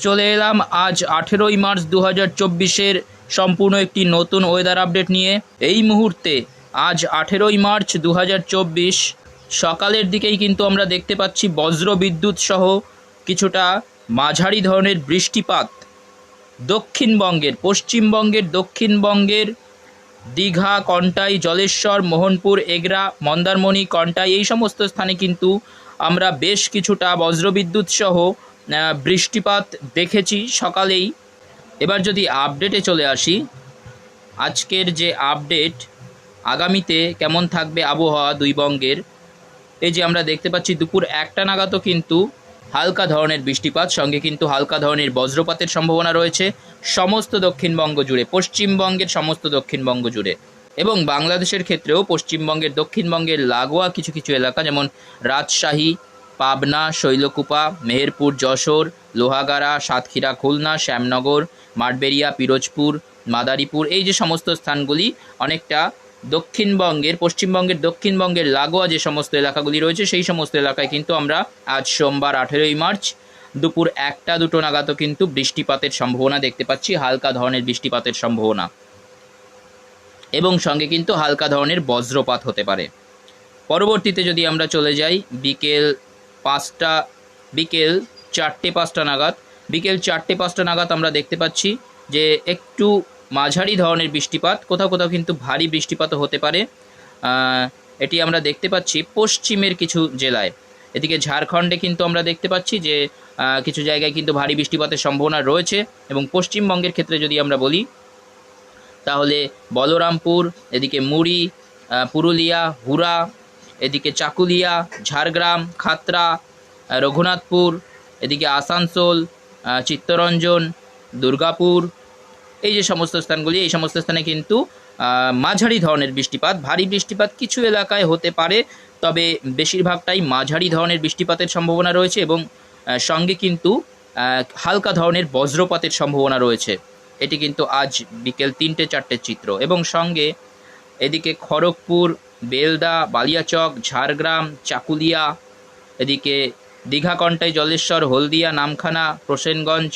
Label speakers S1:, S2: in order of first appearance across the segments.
S1: চলে এলাম আজ 18ই মার্চ 2024-এর সম্পূর্ণ একটি নতুন ওয়েদার আপডেট নিয়ে। এই মুহূর্তে আজ 18ই মার্চ 2024 সকালের দিকেই কিন্তু আমরা দেখতে পাচ্ছি বজ্র বিদ্যুৎ সহ কিছুটা মাঝারি ধরনের বৃষ্টিপাত দক্ষিণবঙ্গের, পশ্চিমবঙ্গের দক্ষিণবঙ্গের দীঘা, কন্টাই, জলেশ্বর, মোহনপুর, এগরা, মন্দারমণি, কন্টাই এই সমস্ত স্থানে কিন্তু আমরা বেশ কিছুটা বজ্রবিদ্যুৎ সহ বৃষ্টিপাত দেখেছি সকালেই। এবার যদি আপডেটে চলে আসি, আজকের যে আপডেট, আগামীতে কেমন থাকবে আবহাওয়া দুই বঙ্গের, এই যে আমরা দেখতে পাচ্ছি দুপুর 1টা নাগাদও কিন্তু হালকা ধরনের বৃষ্টিপাত, সঙ্গে কিন্তু হালকা ধরনের বজ্রপাতের সম্ভাবনা রয়েছে সমস্ত দক্ষিণবঙ্গ জুড়ে, পশ্চিমবঙ্গের সমস্ত দক্ষিণবঙ্গ জুড়ে। এবং বাংলাদেশের ক্ষেত্রেও পশ্চিমবঙ্গের দক্ষিণবঙ্গের লাগোয়া কিছু কিছু এলাকা যেমন রাজশাহী, পাবনা, শৈলকুপা, মেহেরপুর, যশোর, লোহাগাড়া, সাতক্ষীরা, খুলনা, শ্যামনগর, মাঠবেড়িয়া, পিরোজপুর, মাদারীপুর, এই যে সমস্ত স্থানগুলি অনেকটা দক্ষিণবঙ্গের, পশ্চিমবঙ্গের দক্ষিণবঙ্গের লাগোয়া যে সমস্ত এলাকাগুলি রয়েছে সেই সমস্ত এলাকায় কিন্তু আমরা আজ সোমবার 18ই মার্চ দুপুর 1টা-2টো নাগাদও কিন্তু বৃষ্টিপাতের সম্ভাবনা দেখতে পাচ্ছি, হালকা ধরনের বৃষ্টিপাতের সম্ভাবনা, এবং সঙ্গে কিন্তু হালকা ধরনের বজ্রপাত হতে পারে। পরবর্তীতে যদি আমরা চলে যাই বিকেল 4টে-5টা নাগাদ, বিকেল 4টে-5টা নাগাদ আমরা দেখতে পাচ্ছি যে একটু মাঝারি ধরনের বৃষ্টিপাত, কোথাও কোথাও কিন্তু ভারী বৃষ্টিপাতও হতে পারে। এটি আমরা দেখতে পাচ্ছি পশ্চিমের কিছু জেলায়। এদিকে ঝাড়খণ্ডে কিন্তু আমরা দেখতে পাচ্ছি যে কিছু জায়গায় কিন্তু ভারী বৃষ্টিপাতের সম্ভাবনা রয়েছে। এবং পশ্চিমবঙ্গের ক্ষেত্রে যদি আমরা বলি তাহলে বলরামপুর, এদিকে মুড়ি, পুরুলিয়া, হুরা, এদিকে চাকুলিয়া, ঝাড়গ্রাম, খাতড়া, রঘুনাথপুর, এদিকে আসানসোল, চিত্তরঞ্জন, দুর্গাপুর, এই যে সমস্ত স্থানগুলি, এই সমস্ত স্থানে কিন্তু মাঝারি ধরনের বৃষ্টিপাত, ভারী বৃষ্টিপাত কিছু এলাকায় হতে পারে, তবে বেশিরভাগটাই মাঝারি ধরনের বৃষ্টিপাতের সম্ভাবনা রয়েছে এবং সঙ্গে কিন্তু হালকা ধরনের বজ্রপাতের সম্ভাবনা রয়েছে। এটি কিন্তু আজ বিকেল 3টে-4টের চিত্র। এবং সঙ্গে এদিকে খড়গপুর, বেলদা, বালিয়াচক, ঝাড়গ্রাম, চাকুলিয়া, এদিকে দীঘা, কন্টাই, জলেশ্বর, হলদিয়া, নামখানা, প্রসেনগঞ্জ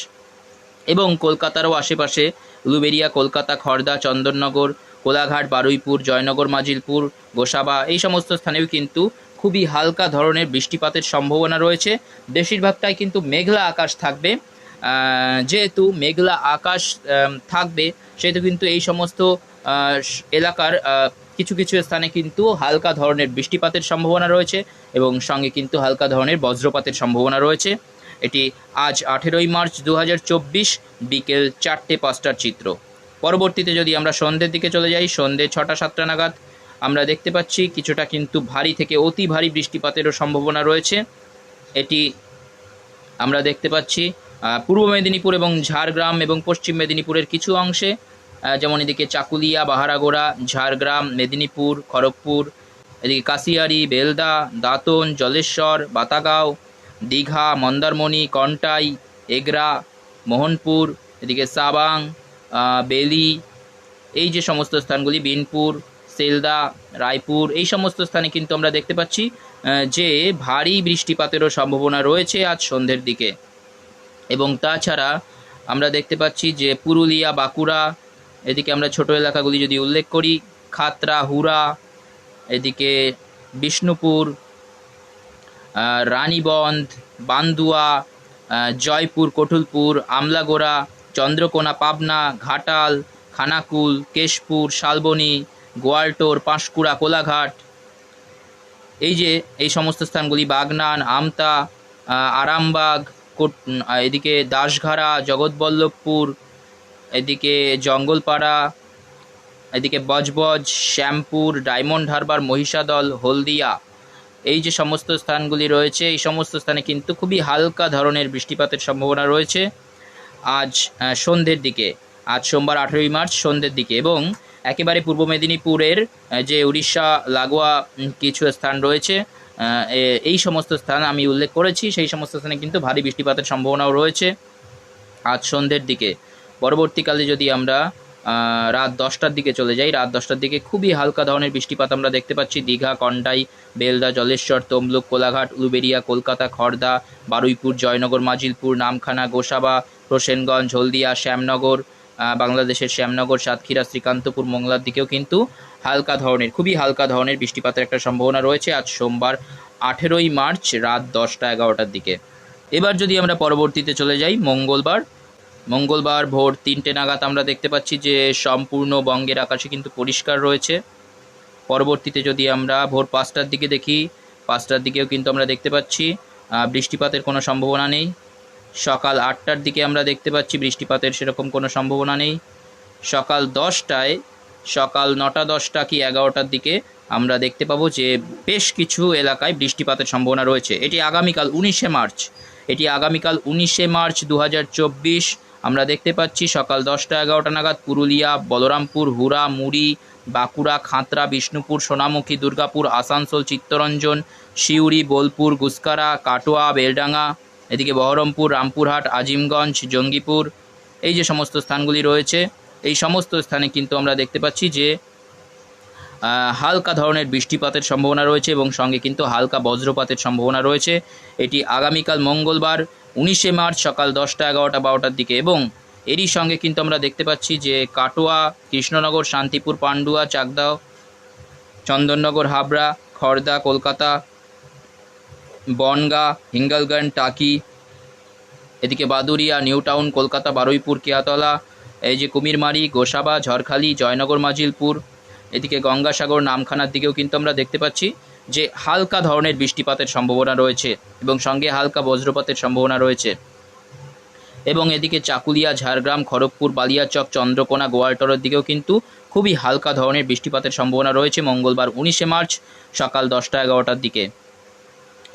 S1: এবং কলকাতারও আশেপাশে উলুবেড়িয়া, কলকাতা, খড়দা, চন্দননগর, কোলাঘাট, বারুইপুর, জয়নগর, মাজিলপুর, গোসাবা, এই সমস্ত স্থানেও কিন্তু খুবই হালকা ধরনের বৃষ্টিপাতের সম্ভাবনা রয়েছে। বেশিরভাগটাই কিন্তু মেঘলা আকাশ থাকবে। যেহেতু মেঘলা আকাশ থাকবে সেহেতু কিন্তু এই সমস্ত এলাকার কিছু কিছু স্থানে কিন্তু হালকা ধরনের বৃষ্টিপাতের সম্ভাবনা রয়েছে এবং সঙ্গে কিন্তু হালকা ধরনের বজ্রপাতের সম্ভাবনা রয়েছে। এটি আজ 18ই মার্চ 2024 বিকেল 4টে-5টার চিত্র। পরবর্তীতে যদি আমরা সন্ধ্যের দিকে চলে যাই, সন্ধ্যে 6টা-7টা নাগাদ আমরা দেখতে পাচ্ছি কিছুটা কিন্তু ভারী থেকে অতি ভারী বৃষ্টিপাতেরও সম্ভাবনা রয়েছে। এটি আমরা দেখতে পাচ্ছি পূর্ব মেদিনীপুর এবং ঝাড়গ্রাম এবং পশ্চিম মেদিনীপুরের কিছু অংশে, যেমন এদিকে চাকুলিয়া, বাহারাগোড়া, ঝাড়গ্রাম, মেদিনীপুর, খড়গপুর, এদিকে কাশিয়ারি, বেলদা, দাঁতন, জলেশ্বর, বাতাগাঁও, দীঘা, মন্দারমণি, কন্টাই, এগরা, মোহনপুর, এদিকে সাবাং, বেলি, এই যে সমস্ত স্থানগুলি, বিনপুর, সেলদা, রায়পুর, এই সমস্ত স্থানে কিন্তু আমরা দেখতে পাচ্ছি যে ভারী বৃষ্টিপাতেরও সম্ভাবনা রয়েছে আজ সন্ধ্যের দিকে। এবং তাছাড়া আমরা দেখতে পাচ্ছি যে পুরুলিয়া, বাঁকুড়া, এদিকে আমরা ছোট এলাকাগুলি যদি উল্লেখ করি, খাতড়া, হুরা, এদিকে বিষ্ণুপুর, রানীবন্ধ, বান্দুয়া, জয়পুর, কটুলপুর, আমলাগোড়া, চন্দ্রকোনা, পাবনা, ঘাটাল, খানাকুল, কেশপুর, শালবনী, গোয়ালটোর, পাঁশকুড়া, কোলাঘাট, এই সমস্ত স্থানগুলি, বাগনান, আমতা, আরামবাগ, এদিকে দাসঘাড়া, জগৎবল্লভপুর, এদিকে জঙ্গলপাড়া, এদিকে বজবজ, শ্যামপুর, ডায়মন্ড হারবার, মহিষাদল, হলদিয়া, এই যে সমস্ত স্থানগুলি রয়েছে এই সমস্ত স্থানে কিন্তু খুবই হালকা ধরনের বৃষ্টিপাতের সম্ভাবনা রয়েছে আজ সন্ধ্যের দিকে, আজ সোমবার 18ই মার্চ সন্ধ্যের দিকে। এবং একেবারে পূর্ব মেদিনীপুরের যে উড়িষ্যা লাগোয়া কিছু স্থান রয়েছে, এই সমস্ত স্থান আমি উল্লেখ করেছি, সেই সমস্ত স্থানে কিন্তু ভারী বৃষ্টিপাতের সম্ভাবনাও রয়েছে আজ সন্ধ্যের দিকে। পরবর্তীকালে যদি আমরা রাত 10টার দিকে চলে যাই, রাত 10টার দিকে খুবই হালকা ধরনের বৃষ্টিপাত আমরা দেখতে পাচ্ছি দীঘা, কন্টাই, বেলদা, জলেশ্বর, তমলুক, কোলাঘাট, উলুবেড়িয়া, কলকাতা, খড়দা, বারুইপুর, জয়নগর, মাজিলপুর, নামখানা, গোসাবা, হোসেনগঞ্জ, হলদিয়া, শ্যামনগর, বাংলাদেশের শ্যামনগর, সাতক্ষীরা, শ্রীকান্তপুর, মোংলার দিকেও কিন্তু হালকা ধরনের, খুবই হালকা ধরনের বৃষ্টিপাতের একটা সম্ভাবনা রয়েছে আজ সোমবার 18ই মার্চ রাত 10টা-11টার দিকে। এবার যদি আমরা পরবর্তীতে চলে যাই মঙ্গলবার ভোর 3টে নাগাদ আমরা দেখতে পাচ্ছি যে সম্পূর্ণ বঙ্গের আকাশে কিন্তু পরিষ্কার রয়েছে। পরবর্তীতে যদি আমরা ভোর 5টার দিকে দেখি, 5টার দিকেও কিন্তু আমরা দেখতে পাচ্ছি বৃষ্টিপাতের কোনো সম্ভাবনা নেই। সকাল 8টার দিকে আমরা দেখতে পাচ্ছি বৃষ্টিপাতের সেরকম কোনো সম্ভাবনা নেই। সকাল 10টায়, সকাল 9টা, 10টা কি 11টার দিকে আমরা দেখতে পাবো যে বেশ কিছু এলাকায় বৃষ্টিপাতের সম্ভাবনা রয়েছে। এটি আগামীকাল 19শে মার্চ 2024 আমরা দেখতে পাচ্ছি সকাল 10টা 11টা নাগাদ পুরুলিয়া, বলরামপুর, হুরা, মুড়ি, বাঁকুড়া, খাতড়া, বিষ্ণুপুর, সোনামুখী, দুর্গাপুর, আসানসোল, চিত্তরঞ্জন, সিউড়ি, বোলপুর, গুসকারা, কাটোয়া, বেলডাঙ্গা, এদিকে বহরমপুর, রামপুরহাট, আজিমগঞ্জ, জঙ্গিপুর, এই যে সমস্ত স্থানগুলি রয়েছে, এই সমস্ত স্থানে কিন্তু আমরা দেখতে পাচ্ছি যে হালকা ধরনের বৃষ্টিপাতের সম্ভাবনা রয়েছে এবং সঙ্গে কিন্তু হালকা বজ্রপাতের সম্ভাবনা রয়েছে। এটি আগামীকাল মঙ্গলবার 19শে মার্চ সকাল 10টা, 11টা, 12টার দিকে। এবং এরই সঙ্গে কিন্তু আমরা দেখতে পাচ্ছি যে কাটোয়া, কৃষ্ণনগর, শান্তিপুর, পান্ডুয়া, চাকদাহ, চন্দননগর, হাবড়া, খড়দা, কলকাতা, বনগাঁ, হিঙ্গলগঞ্জ, টাকি, এদিকে বাদুরিয়া, নিউ টাউন, কলকাতা, বারুইপুর, কেয়াতলা, এই যে কুমিরমারি, গোসাবা, ঝড়খালি, জয়নগর, মাজিলপুর, এদিকে গঙ্গাসাগর, নামখানার দিকেও কিন্তু আমরা দেখতে পাচ্ছি যে হালকা ধরনের বৃষ্টিপাতের সম্ভাবনা রয়েছে এবং সঙ্গে হালকা বজ্রপাতের সম্ভাবনা রয়েছে। এবং এদিকে চাকুলিয়া, ঝাড়গ্রাম, খড়গপুর, বালিয়াচক, চন্দ্রকোনা, গোয়ালটরের দিকেও কিন্তু খুবই হালকা ধরনের বৃষ্টিপাতের সম্ভাবনা রয়েছে মঙ্গলবার 19শে মার্চ সকাল 10টা 11টার দিকে।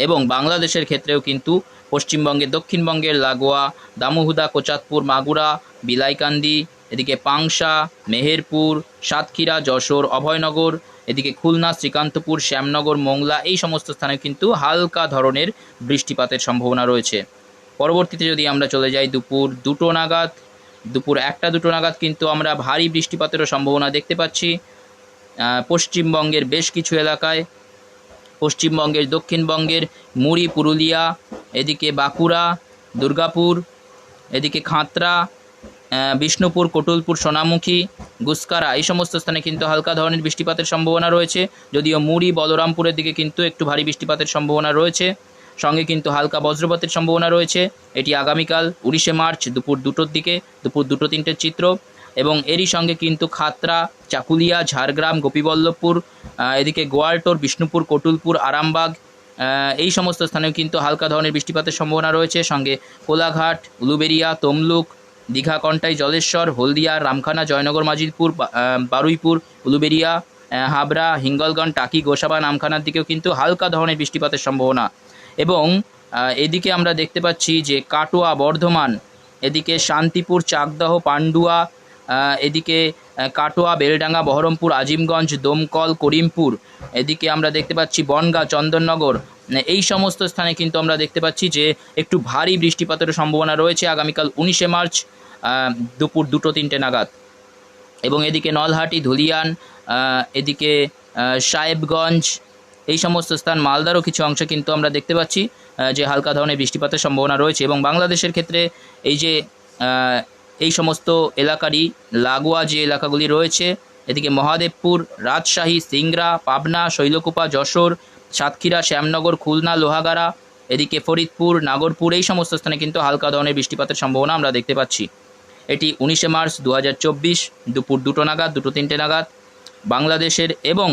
S1: এবং বাংলাদেশের ক্ষেত্রেও কিন্তু পশ্চিমবঙ্গের, দক্ষিণবঙ্গের লাগোয়া দামোহুদা, কোচাতপুর, মাগুরা, বিলাইকান্দি, এদিকে পাংশা, মেহেরপুর, সাতক্ষীরা, যশোর, অভয়নগর, এদিকে খুলনা, শ্রীকান্তপুর, শ্যামনগর, মোংলা, এই সমস্ত স্থানে কিন্তু হালকা ধরনের বৃষ্টিপাতের সম্ভাবনা রয়েছে। পরবর্তীতে যদি আমরা চলে যাই দুপুর 1টা নাগাদ কিন্তু আমরা ভারী বৃষ্টিপাতেরও সম্ভাবনা দেখতে পাচ্ছি পশ্চিমবঙ্গের বেশ কিছু এলাকায়। পশ্চিমবঙ্গের, দক্ষিণবঙ্গের মুড়ি, পুরুলিয়া, এদিকে বাঁকুড়া, দুর্গাপুর, এদিকে খাতড়া, বিষ্ণুপুর, কটুলপুর, সোনামুখী, গুসকারা, এই সমস্ত স্থানে কিন্তু হালকা ধরনের বৃষ্টিপাতের সম্ভাবনা রয়েছে। যদিও মুড়ি, বলরামপুরের দিকে কিন্তু একটু ভারী বৃষ্টিপাতের সম্ভাবনা রয়েছে, সঙ্গে কিন্তু হালকা বজ্রপাতের সম্ভাবনা রয়েছে। এটি আগামীকাল 19শে মার্চ দুপুর 2টোর দিকে, দুপুর 2:03 চিত্র। এবং এরই সঙ্গে কিন্তু খাতড়া, চাকুলিয়া, ঝাড়গ্রাম, গোপীবল্লভপুর, এদিকে গোয়ালটোর, বিষ্ণুপুর, কটুলপুর, আরামবাগ, এই সমস্ত স্থানেও কিন্তু হালকা ধরনের বৃষ্টিপাতের সম্ভাবনা রয়েছে। সঙ্গে কোলাঘাট, উলুবেড়িয়া, তমলুক, দীঘা, কন্টাই, জলেশ্বর, হলদিয়া, রামখানা, জয়নগর, মাজিলপুর, বারুইপুর, উলুবেড়িয়া, হাবড়া, হিঙ্গলগঞ্জ, টাকি, গোসাবা, নামখানার দিকেও কিন্তু হালকা ধরনের বৃষ্টিপাতের সম্ভাবনা। এবং এদিকে আমরা দেখতে পাচ্ছি যে কাটোয়া, বর্ধমান, এদিকে শান্তিপুর, চাকদাহ, পান্ডুয়া, এদিকে কাটোয়া, বেলডাঙ্গা, বহরমপুর, আজিমগঞ্জ, দমকল, করিমপুর, এদিকে আমরা দেখতে পাচ্ছি বনগাঁ, চন্দননগর, এই সমস্ত স্থানে কিন্তু আমরা দেখতে পাচ্ছি যে একটু ভারী বৃষ্টিপাতের সম্ভাবনা রয়েছে আগামীকাল 19শে মার্চ দুপুর 2:03 নাগাদ। এবং এদিকে নলহাটি, ধুলিয়ান, এদিকে সাহেবগঞ্জ, এই সমস্ত স্থান, মালদারও কিছু অংশ কিন্তু আমরা দেখতে পাচ্ছি যে হালকা ধরনের বৃষ্টিপাতের সম্ভাবনা রয়েছে। এবং বাংলাদেশের ক্ষেত্রে এই যে এই সমস্ত এলাকারই লাগোয়া যে এলাকাগুলি রয়েছে, এদিকে মহাদেবপুর, রাজশাহী, সিংড়া, পাবনা, শৈলকুপা, যশোর, সাতক্ষীরা, শ্যামনগর, খুলনা, লোহাগাড়া, এদিকে ফরিদপুর, নাগরপুর, এই সমস্ত স্থানে কিন্তু হালকা ধরনের বৃষ্টিপাতের সম্ভাবনা আমরা দেখতে পাচ্ছি। এটি 19শে মার্চ 2024 দুপুর 2টো নাগাদ, 2:03 নাগাদ। বাংলাদেশের এবং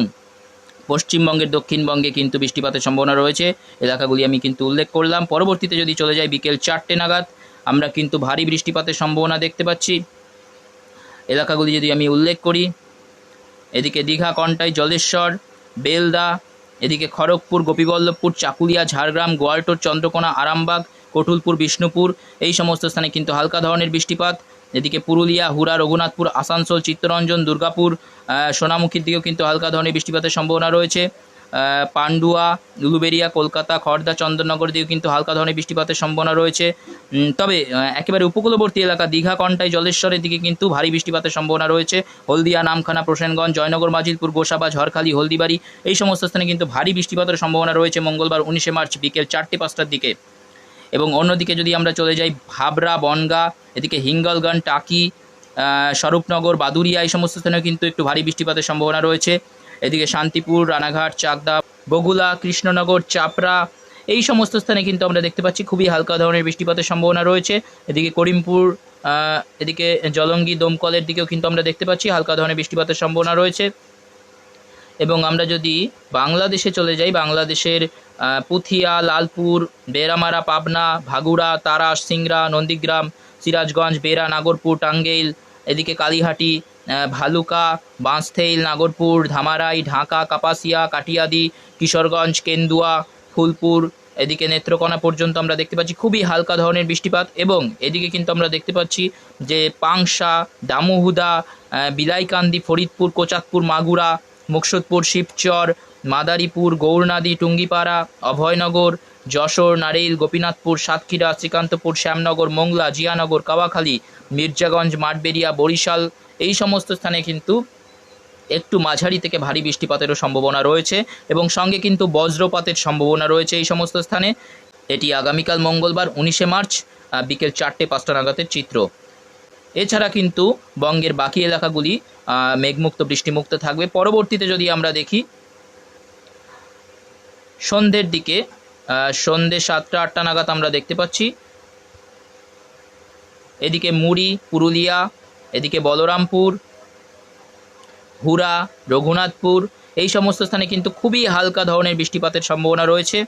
S1: পশ্চিমবঙ্গের, দক্ষিণবঙ্গে কিন্তু বৃষ্টিপাতের সম্ভাবনা রয়েছে, এলাকাগুলি আমি কিন্তু উল্লেখ করলাম। পরবর্তীতে যদি চলে যাই বিকেল 4টে নাগাদ, আমরা কিন্তু ভারী বৃষ্টিপাতের সম্ভাবনা দেখতে পাচ্ছি। এলাকাগুলি যদি আমি উল্লেখ করি, এদিকে দীঘা, কন্টাই, জলেশ্বর, বেলদা, এদিকে খড়গপুর, গোপীবল্লভপুর, চাকুলিয়া, ঝাড়গ্রাম, গোয়ালটোর, চন্দ্রকোনা, আরামবাগ, কটুলপুর, বিষ্ণুপুর, এই সমস্ত স্থানে কিন্তু হালকা ধরনের বৃষ্টিপাত। এদিকে পুরুলিয়া, হুরা, রঘুনাথপুর, আসানসোল, চিত্তরঞ্জন, দুর্গাপুর, সোনামুখীর দিকেও কিন্তু হালকা ধরনের বৃষ্টিপাতের সম্ভাবনা রয়েছে। পান্ডুয়া, উলুবেড়িয়া, কলকাতা, খড়দা, চন্দননগর দিকেও কিন্তু হালকা ধরনের বৃষ্টিপাতের সম্ভাবনা রয়েছে। তবে একেবারে উপকূলবর্তী এলাকা দীঘা, কন্টাই, জলেশ্বরের দিকে কিন্তু ভারী বৃষ্টিপাতের সম্ভাবনা রয়েছে। হলদিয়া, নামখানা, প্রসেনগঞ্জ, জয়নগর, মাজিলপুর, গোসাবা, ঝড়খালি, হলদিবাড়ি এই সমস্ত স্থানে কিন্তু ভারী বৃষ্টিপাতের সম্ভাবনা রয়েছে মঙ্গলবার 19 মার্চ বিকেল 4:05 দিকে। এবং অন্যদিকে যদি আমরা চলে যাই হাবড়া, বনগাঁ, এদিকে হিঙ্গলগঞ্জ, টাকি, স্বরূপনগর, বাদুরিয়া এই সমস্ত স্থানেও কিন্তু একটু ভারী বৃষ্টিপাতের সম্ভাবনা রয়েছে। এদিকে শান্তিপুর, রানাঘাট, চাকদা, বগুলা, কৃষ্ণনগর, চাপড়া এই সমস্ত স্থানে কিন্তু আমরা দেখতে পাচ্ছি খুবই হালকা ধরনের বৃষ্টিপাতের সম্ভাবনা রয়েছে। এদিকে করিমপুর, এদিকে জলঙ্গি, দমকলের দিকেও কিন্তু আমরা দেখতে পাচ্ছি হালকা ধরনের বৃষ্টিপাতের সম্ভাবনা রয়েছে। এবং আমরা যদি বাংলাদেশে চলে যাই, বাংলাদেশের পুথিয়া, লালপুর, বেরামারা, পাবনা, ভাগুড়া, তারাস, সিংড়া, নন্দীগ্রাম, সিরাজগঞ্জ, বেরা, নাগরপুর, টাঙ্গাইল, এদিকে কালীহাটি, ভালুকা, বাঁশথেইল, নাগরপুর, ধামারাই, ঢাকা, কাপাসিয়া, কাটিয়াদি, কিশোরগঞ্জ, কেন্দুয়া, ফুলপুর, এদিকে নেত্রকোনা পর্যন্ত আমরা দেখতে পাচ্ছি খুবই হালকা ধরনের বৃষ্টিপাত। এবং এদিকে কিন্তু আমরা দেখতে পাচ্ছি যে পাংশা, দামুহুদা, বিলাইকান্দি, ফরিদপুর, কোচাতপুর, মাগুরা, মুকসুদপুর, শিবচর, মাদারীপুর, গৌরনাদি, টুঙ্গিপাড়া, অভয়নগর, যশোর, নারেইল, গোপীনাথপুর, সাতক্ষীরা, শ্রীকান্তপুর, শ্যামনগর, মোংলা, জিয়ানগর, কাওয়াখালী, মির্জাগঞ্জ, মাঠবেড়িয়া, বরিশাল এই সমস্ত স্থানে কিন্তু একটু মাঝারি থেকে ভারী বৃষ্টিপাতেরও সম্ভাবনা রয়েছে এবং সঙ্গে কিন্তু বজ্রপাতের সম্ভাবনা রয়েছে এই সমস্ত স্থানে। এটি আগামীকাল মঙ্গলবার 19 মার্চ বিকেল 4:05 নাগাদের চিত্র। এছাড়া কিন্তু বঙ্গের বাকি এলাকাগুলি মেঘমুক্ত, বৃষ্টিমুক্ত থাকবে। পরবর্তীতে যদি আমরা দেখি সন্ধ্যের দিকে, সন্ধ্যে 7টা-8টা নাগাদ আমরা দেখতে পাচ্ছি এদিকে মুড়ি, পুরুলিয়া, এদিকে বলরামপুর, হুরা, রঘুনাথপুর এই সমস্ত স্থানে কিন্তু খুবই হালকা ধরনের বৃষ্টিপাতের সম্ভাবনা রয়েছে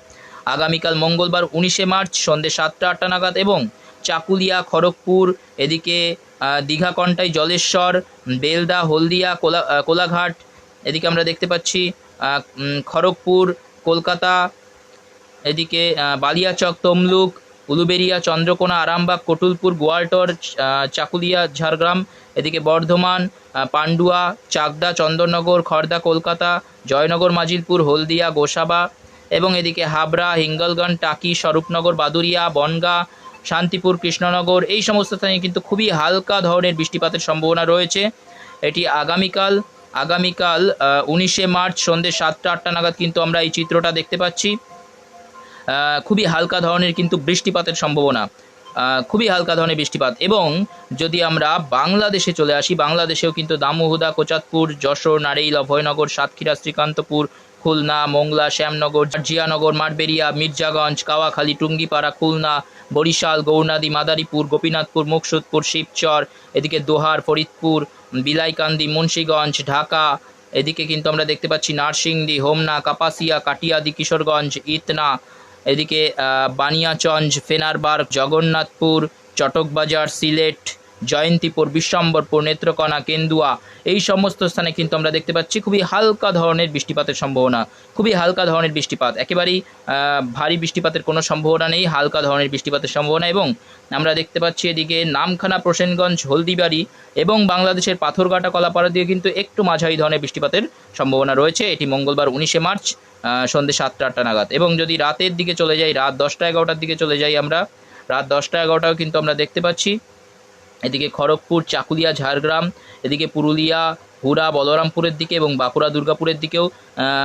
S1: আগামীকাল মঙ্গলবার 19 মার্চ সন্ধ্যে 7টা-8টা নাগাদ। এবং চাকুলিয়া, খড়গপুর, এদিকে দীঘা, কন্টাই, জলেশ্বর, বেলদা, হলদিয়া, কোলাঘাট, এদিকে আমরা দেখতে পাচ্ছি খড়গপুর, কলকাতা, এদিকে বালিয়াচক, তমলুক, উলুবেড়িয়া, চন্দ্রকোনা, আরামবাগ, কটুলপুর, গোয়ালটর, চাকুলিয়া, ঝাড়গ্রাম, এদিকে বর্ধমান, পান্ডুয়া, চাকদা, চন্দননগর, খড়দা, কলকাতা, জয়নগর, মাজিলপুর, হলদিয়া, গোসাবা এবং এদিকে হাবড়া, হিঙ্গলগঞ্জ, টাকি, স্বরূপনগর, বাদুরিয়া, বনগাঁ, শান্তিপুর, কৃষ্ণনগর এই সমস্ত স্থানে কিন্তু খুবই হালকা ধরনের বৃষ্টিপাতের সম্ভাবনা রয়েছে। এটি আগামীকাল 19 মার্চ সন্ধ্যে 7টা-8টা নাগাদ কিন্তু আমরা এই চিত্রটা দেখতে পাচ্ছি। খুবই হালকা ধরনের কিন্তু বৃষ্টিপাতের সম্ভাবনা, খুবই হালকা ধরনের বৃষ্টিপাত। এবং যদি আমরা বাংলাদেশে চলে আসি, বাংলাদেশেও কিন্তু দামুহুদা, কোচাতপুর, যশোর, নারেইল, অভয়নগর, সাতক্ষীরা, শ্রীকান্তপুর, খুলনা, মোংলা, শ্যামনগর, জিয়ানগর, মাঠবেড়িয়া, মির্জাগঞ্জ, কাওয়াখালী, টুঙ্গিপাড়া, খুলনা, বরিশাল, গৌরনাদি, মাদারীপুর, গোপীনাথপুর, মুকসুদপুর, শিবচর, এদিকে দোহার, ফরিদপুর, বিলাইকান্দি, মুন্সীগঞ্জ, ঢাকা, এদিকে কিন্তু আমরা দেখতে পাচ্ছি নারসিংদী, হোমনা, কাপাসিয়া, কাটিয়াদি, কিশোরগঞ্জ, ইতনা, এদিকে বানিয়াচঞ্জ, ফেনারবার্গ, জগন্নাথপুর, চটকবাজার, সিলেট, জয়ন্তীপুর, বিশ্বম্বরপুর, নেত্রকোনা, কেন্দুয়া এই সমস্ত স্থানে কিন্তু আমরা দেখতে পাচ্ছি খুবই হালকা ধরনের বৃষ্টিপাতের সম্ভাবনা, খুবই হালকা ধরনের বৃষ্টিপাত, একেবারেই ভারী বৃষ্টিপাতের কোনো সম্ভাবনা নেই, হালকা ধরনের বৃষ্টিপাতের সম্ভাবনা। এবং আমরা দেখতে পাচ্ছি এদিকে নামখানা, প্রসেনগঞ্জ, হলদিবাড়ি এবং বাংলাদেশের পাথরঘাটা, কলাপাড়া দিয়ে কিন্তু একটু মাঝারি ধরনের বৃষ্টিপাতের সম্ভাবনা রয়েছে। এটি মঙ্গলবার 19 মার্চ সন্ধ্যে 7টা-8টা নাগাদ। এবং যদি রাতের দিকে চলে যাই, রাত 10টা-11টার দিকে চলে যাই, আমরা রাত 10টা-11টাও কিন্তু আমরা দেখতে পাচ্ছি এদিকে খড়গপুর, চাকুলিয়া, ঝাড়গ্রাম, এদিকে পুরুলিয়া, হুরা, বলরামপুরের দিকে এবং বাঁকুড়া, দুর্গাপুরের দিকেও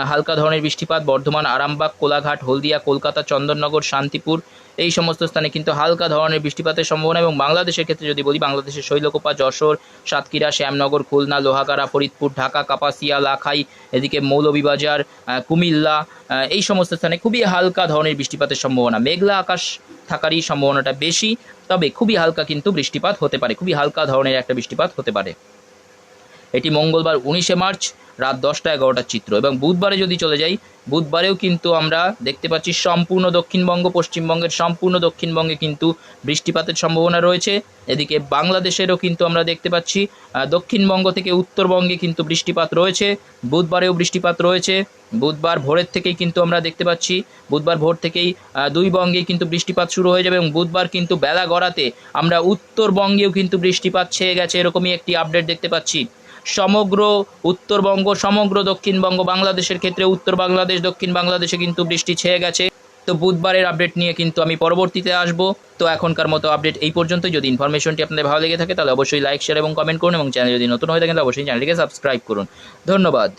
S1: হালকা ধরনের বৃষ্টিপাত। বর্ধমান, আরামবাগ, কোলাঘাট, হলদিয়া, কলকাতা, চন্দননগর, শান্তিপুর এই সমস্ত স্থানে কিন্তু হালকা ধরনের বৃষ্টিপাতের সম্ভাবনা। এবং বাংলাদেশের ক্ষেত্রে যদি বলি, বাংলাদেশের শৈলকুপা, যশোর, সাতক্ষীরা, শ্যামনগর, খুলনা, লোহাগাড়া, ফরিদপুর, ঢাকা, কাপাসিয়া, লাখাই, এদিকে মৌলভীবাজার, কুমিল্লা এই সমস্ত স্থানে খুবই হালকা ধরনের বৃষ্টিপাতের সম্ভাবনা। মেঘলা আকাশ থাকারই সম্ভাবনাটা বেশি, তবে খুবই হালকা কিন্তু বৃষ্টিপাত হতে পারে, খুবই হালকা ধরনের একটা বৃষ্টিপাত হতে পারে। এটি মঙ্গলবার 19 মার্চ রাত 10টা-11টার চিত্র। এবং বুধবারে যদি চলে যাই, বুধবারেও কিন্তু আমরা দেখতে পাচ্ছি সম্পূর্ণ দক্ষিণবঙ্গ, পশ্চিমবঙ্গের সম্পূর্ণ দক্ষিণবঙ্গে কিন্তু বৃষ্টিপাতের সম্ভাবনা রয়েছে। এদিকে বাংলাদেশেরও কিন্তু আমরা দেখতে পাচ্ছি দক্ষিণবঙ্গ থেকে উত্তরবঙ্গে কিন্তু বৃষ্টিপাত রয়েছে, বুধবারেও বৃষ্টিপাত রয়েছে। বুধবার ভোরের থেকেই কিন্তু আমরা দেখতে পাচ্ছি, বুধবার ভোর থেকেই দুই বঙ্গেই কিন্তু বৃষ্টিপাত শুরু হয়ে যাবে। এবং বুধবার কিন্তু বেলা গড়াতে আমরা উত্তরবঙ্গেও কিন্তু বৃষ্টিপাত ছেয়ে গেছে, এরকমই একটি আপডেট দেখতে পাচ্ছি। সমগ্র উত্তরবঙ্গ, সমগ্র দক্ষিণবঙ্গ, বাংলাদেশের ক্ষেত্রে উত্তর বাংলাদেশ, দক্ষিণ বাংলাদেশে কিন্তু বৃষ্টি ছেয়ে গেছে। তো বুধবারের আপডেট নিয়ে কিন্তু আমি পরবর্তীতে আসবো। তো এখনকার মতো আপডেট এই পর্যন্তই। যদি ইনফরমেশনটি আপনাদের ভালো লেগে থাকে তাহলে অবশ্যই লাইক, শেয়ার এবং কমেন্ট করুন, এবং চ্যানেল যদি নতুন হয়ে থাকেন তাহলে অবশ্যই চ্যানেলটিকে সাবস্ক্রাইব করুন। ধন্যবাদ।